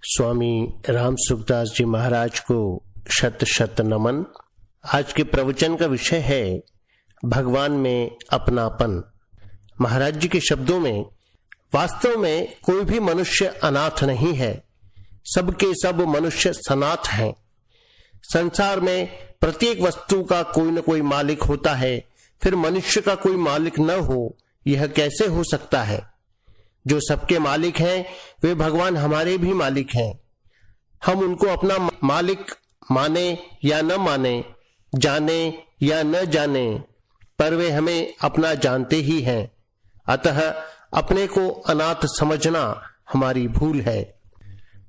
स्वामी राम सुखदास जी महाराज को शत शत नमन। आज के प्रवचन का विषय है भगवान में अपनापन। महाराज जी के शब्दों में, वास्तव में कोई भी मनुष्य अनाथ नहीं है, सबके सब मनुष्य सनाथ हैं। संसार में प्रत्येक वस्तु का कोई न कोई मालिक होता है, फिर मनुष्य का कोई मालिक न हो, यह कैसे हो सकता है? जो सबके मालिक हैं वे भगवान हमारे भी मालिक हैं। हम उनको अपना मालिक माने या न माने, जाने या न जाने, पर वे हमें अपना जानते ही हैं। अतः अपने को अनाथ समझना हमारी भूल है।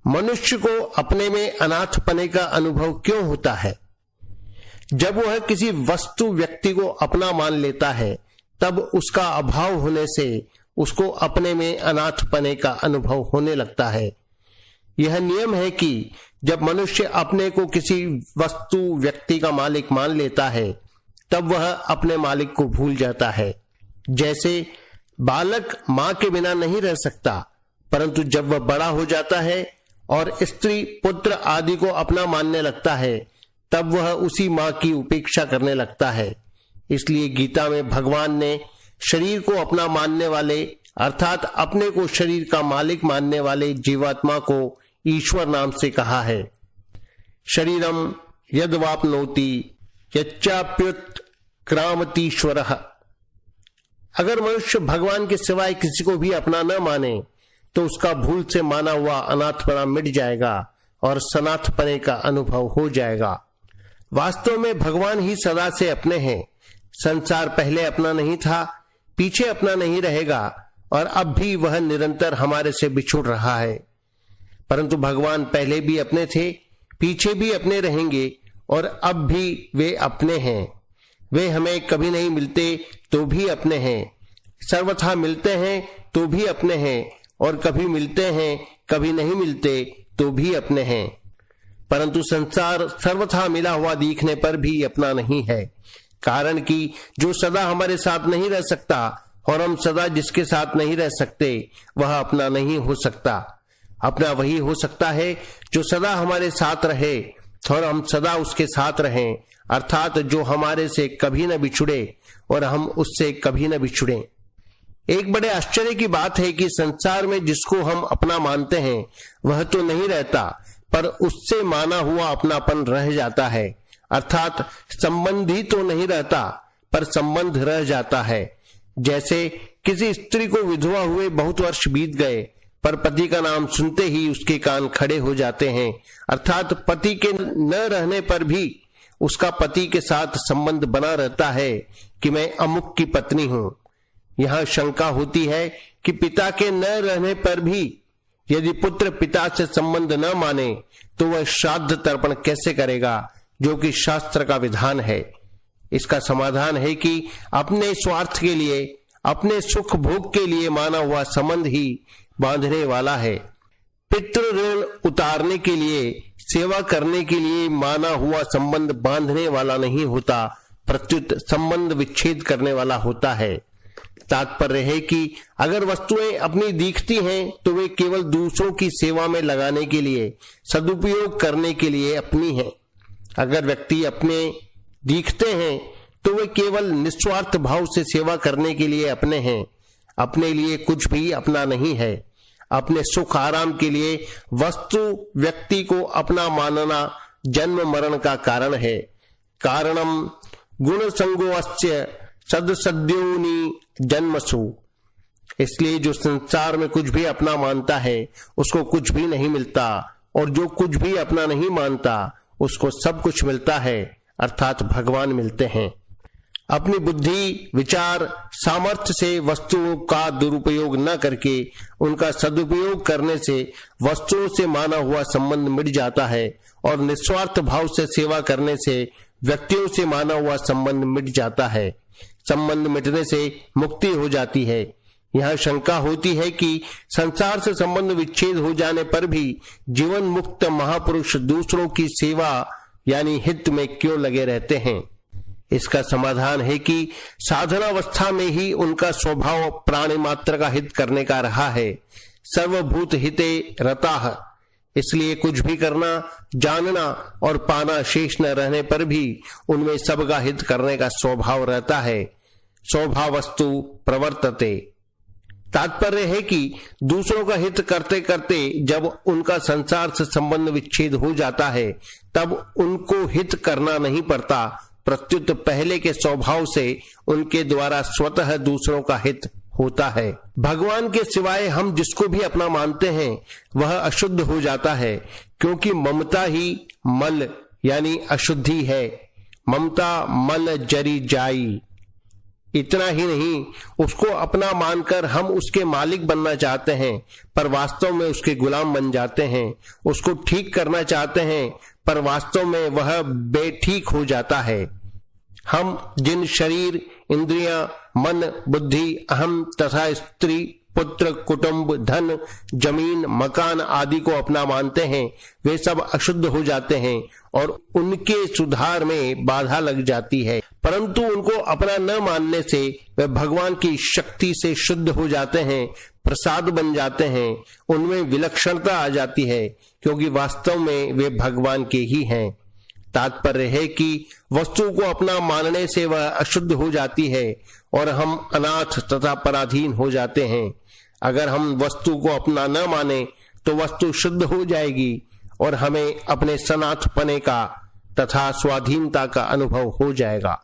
मनुष्य को अपने में अनाथपने का अनुभव क्यों होता है? जब वह किसी वस्तु व्यक्ति को अपना मान लेता है, तब उसका अभाव होने से उसको अपने में अनाथपने का अनुभव होने लगता है। यह नियम है कि जब मनुष्य अपने को किसी वस्तु व्यक्ति का मालिक मान लेता है, तब वह अपने मालिक को भूल जाता है। जैसे बालक मां के बिना नहीं रह सकता, परंतु जब वह बड़ा हो जाता है और स्त्री पुत्र आदि को अपना मानने लगता है, तब वह उसी मां की उपेक्षा करने लगता है। इसलिए गीता में भगवान ने शरीर को अपना मानने वाले, अर्थात अपने को शरीर का मालिक मानने वाले जीवात्मा को ईश्वर नाम से कहा है। शरीरम यद्वाप्नोति यच्चाप्युत क्रामतीश्वरः। अगर मनुष्य भगवान के सिवाय किसी को भी अपना न माने, तो उसका भूल से माना हुआ अनाथपना मिट जाएगा और सनाथपने का अनुभव हो जाएगा। वास्तव में भगवान ही सदा से अपने हैं। संसार पहले अपना नहीं था, पीछे अपना नहीं रहेगा, और अब भी वह निरंतर हमारे से बिछुड़ रहा है। परंतु भगवान पहले भी अपने थे, पीछे भी अपने रहेंगे, और अब भी वे अपने हैं। वे हमें कभी नहीं मिलते तो भी अपने हैं, सर्वथा मिलते हैं तो भी अपने हैं, और कभी मिलते हैं कभी नहीं मिलते तो भी अपने हैं। परंतु संसार सर्वथा मिला हुआ दिखने पर भी अपना नहीं है, कारण कि जो सदा हमारे साथ नहीं रह सकता और हम सदा जिसके साथ नहीं रह सकते, वह अपना नहीं हो सकता। अपना वही हो सकता है जो सदा हमारे साथ रहे और हम सदा उसके साथ रहें, अर्थात जो हमारे से कभी न बिछुड़े और हम उससे कभी न बिछुड़े। एक बड़े आश्चर्य की बात है कि संसार में जिसको हम अपना मानते हैं वह तो नहीं रहता, पर उससे माना हुआ अपनापन रह जाता है। अर्थात संबंध ही तो नहीं रहता, पर संबंध रह जाता है। जैसे किसी स्त्री को विधवा हुए बहुत वर्ष बीत गए, पर पति का नाम सुनते ही उसके कान खड़े हो जाते हैं। अर्थात पति के न रहने पर भी उसका पति के साथ संबंध बना रहता है कि मैं अमुक की पत्नी हूं। यहाँ शंका होती है कि पिता के न रहने पर भी यदि पुत्र पिता से संबंध न माने, तो वह श्राद्ध तर्पण कैसे करेगा, जो कि शास्त्र का विधान है। इसका समाधान है कि अपने स्वार्थ के लिए, अपने सुख भोग के लिए माना हुआ संबंध ही बांधने वाला है। पितृ ऋण उतारने के लिए, सेवा करने के लिए माना हुआ संबंध बांधने वाला नहीं होता, प्रत्युत संबंध विच्छेद करने वाला होता है। तात्पर्य है कि अगर वस्तुएं अपनी दिखती हैं तो वे केवल दूसरों की सेवा में लगाने के लिए, सदुपयोग करने के लिए अपनी हैं। अगर व्यक्ति अपने दिखते हैं तो वे केवल निस्वार्थ भाव से सेवा करने के लिए अपने हैं। अपने लिए कुछ भी अपना नहीं है। अपने सुख आराम के लिए वस्तु व्यक्ति को अपना मानना जन्म मरण का कारण है। कारणम गुण संगोऽस्य सदसद्योनि जन्मसु। इसलिए जो संसार में कुछ भी अपना मानता है उसको कुछ भी नहीं मिलता, और जो कुछ भी अपना नहीं मानता उसको सब कुछ मिलता है, अर्थात भगवान मिलते हैं। अपनी बुद्धि, विचार, सामर्थ्य से वस्तुओं का दुरुपयोग न करके उनका सदुपयोग करने से वस्तुओं से माना हुआ संबंध मिट जाता है, और निस्वार्थ भाव से सेवा करने से व्यक्तियों से माना हुआ संबंध मिट जाता है। संबंध मिटने से मुक्ति हो जाती है। यहाँ शंका होती है कि संसार से संबंध विच्छेद हो जाने पर भी जीवन मुक्त महापुरुष दूसरों की सेवा यानी हित में क्यों लगे रहते हैं? इसका समाधान है कि साधनावस्था में ही उनका स्वभाव प्राणी मात्र का हित करने का रहा है। सर्वभूत हिते रताः, इसलिए कुछ भी करना, जानना और पाना शेष न रहने पर भी उनमें सबका हित करने का स्वभाव रहता है। स्वभावस्तु प्रवर्तते। तात्पर्य है कि दूसरों का हित करते करते जब उनका संसार से संबंध विच्छेद हो जाता है तब उनको हित करना नहीं पड़ता, प्रत्युत पहले के स्वभाव से उनके द्वारा स्वतः दूसरों का हित होता है। भगवान के सिवाय हम जिसको भी अपना मानते हैं वह अशुद्ध हो जाता है, क्योंकि ममता ही मल यानी अशुद्धि है। ममता मल जरी जाई। इतना ही नहीं, उसको अपना मानकर हम उसके मालिक बनना चाहते हैं पर वास्तव में उसके गुलाम बन जाते हैं। उसको ठीक करना चाहते हैं पर वास्तव में वह बेठीक हो जाता है। हम जिन शरीर, इंद्रियां, मन, बुद्धि, अहम तथा स्त्री, पुत्र, कुटुंब, धन, जमीन, मकान आदि को अपना मानते हैं वे सब अशुद्ध हो जाते हैं और उनके सुधार में बाधा लग जाती है। परंतु उनको अपना न मानने से वे भगवान की शक्ति से शुद्ध हो जाते हैं, प्रसाद बन जाते हैं, उनमें विलक्षणता आ जाती है, क्योंकि वास्तव में वे भगवान के ही हैं। तात्पर्य है कि वस्तु को अपना मानने से वह अशुद्ध हो जाती है और हम अनाथ तथा पराधीन हो जाते हैं। अगर हम वस्तु को अपना न माने तो वस्तु शुद्ध हो जाएगी और हमें अपने सनाथपने का तथा स्वाधीनता का अनुभव हो जाएगा।